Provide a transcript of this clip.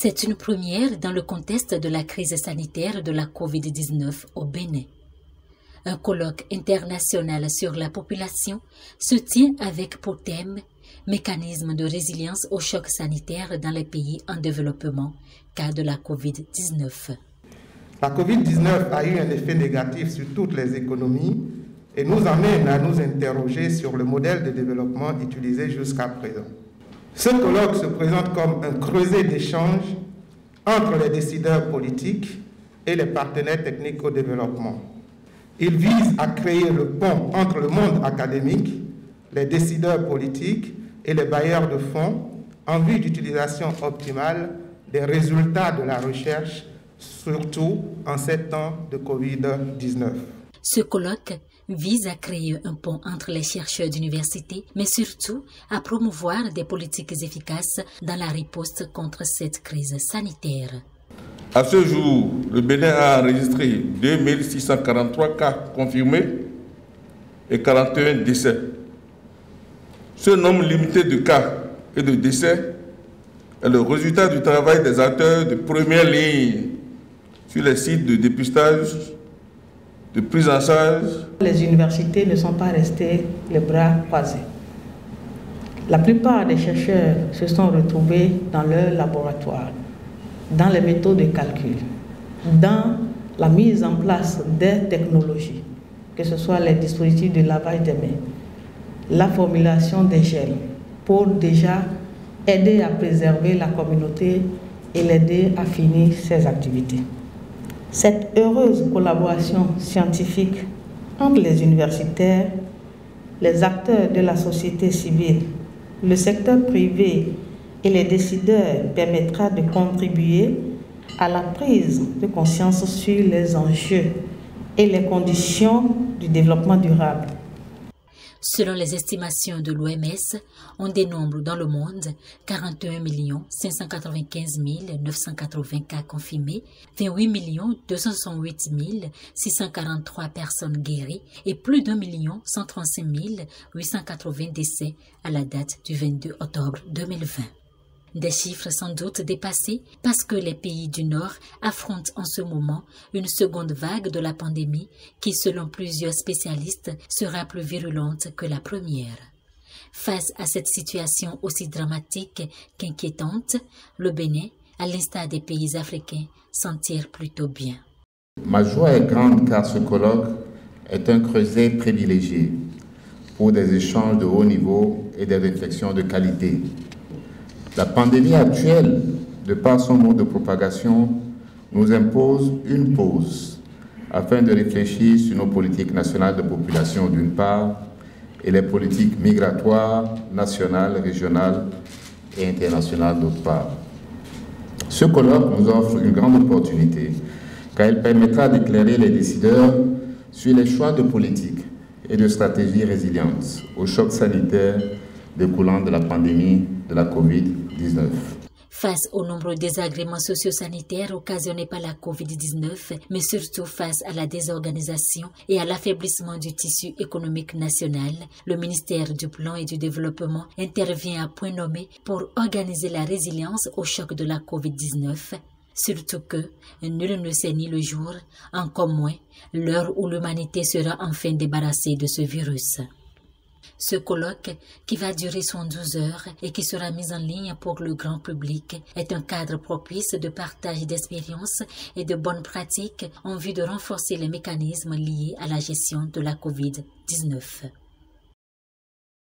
C'est une première dans le contexte de la crise sanitaire de la COVID-19 au Bénin. Un colloque international sur la population se tient avec pour thème « Mécanismes de résilience au choc sanitaire dans les pays en développement, cas de la COVID-19 ». La COVID-19 a eu un effet négatif sur toutes les économies et nous amène à nous interroger sur le modèle de développement utilisé jusqu'à présent. Ce colloque se présente comme un creuset d'échanges entre les décideurs politiques et les partenaires techniques au développement. Il vise à créer le pont entre le monde académique, les décideurs politiques et les bailleurs de fonds en vue d'utilisation optimale des résultats de la recherche, surtout en ces temps de COVID-19. Ce colloque vise à créer un pont entre les chercheurs d'université, mais surtout à promouvoir des politiques efficaces dans la riposte contre cette crise sanitaire. À ce jour, le Bénin a enregistré 2643 cas confirmés et 41 décès. Ce nombre limité de cas et de décès est le résultat du travail des acteurs de première ligne sur les sites de dépistage, de prise en charge. Les universités ne sont pas restées les bras croisés. La plupart des chercheurs se sont retrouvés dans leur laboratoire, dans les méthodes de calcul, dans la mise en place des technologies, que ce soit les dispositifs de lavage des mains, la formulation des gels, pour déjà aider à préserver la communauté et l'aider à finir ses activités. Cette heureuse collaboration scientifique entre les universitaires, les acteurs de la société civile, le secteur privé et les décideurs permettra de contribuer à la prise de conscience sur les enjeux et les conditions du développement durable. Selon les estimations de l'OMS, on dénombre dans le monde 41 595 980 cas confirmés, 28 268 643 personnes guéries et plus d'1 135 880 décès à la date du 22 octobre 2020. Des chiffres sans doute dépassés parce que les pays du Nord affrontent en ce moment une seconde vague de la pandémie qui, selon plusieurs spécialistes, sera plus virulente que la première. Face à cette situation aussi dramatique qu'inquiétante, le Bénin, à l'instar des pays africains, s'en tire plutôt bien. Ma joie est grande car ce colloque est un creuset privilégié pour des échanges de haut niveau et des réflexions de qualité. La pandémie actuelle, de par son mode de propagation, nous impose une pause afin de réfléchir sur nos politiques nationales de population d'une part et les politiques migratoires nationales, régionales et internationales d'autre part. Ce colloque nous offre une grande opportunité car il permettra d'éclairer les décideurs sur les choix de politique et de stratégies résilientes au choc sanitaire découlant de la pandémie de la COVID-19. Face aux nombreux désagréments socio-sanitaires occasionnés par la COVID-19, mais surtout face à la désorganisation et à l'affaiblissement du tissu économique national, le ministère du Plan et du Développement intervient à point nommé pour organiser la résilience au choc de la COVID-19. Surtout que nul ne sait ni le jour, encore moins l'heure où l'humanité sera enfin débarrassée de ce virus. Ce colloque, qui va durer 112 heures et qui sera mis en ligne pour le grand public, est un cadre propice de partage d'expériences et de bonnes pratiques en vue de renforcer les mécanismes liés à la gestion de la COVID-19.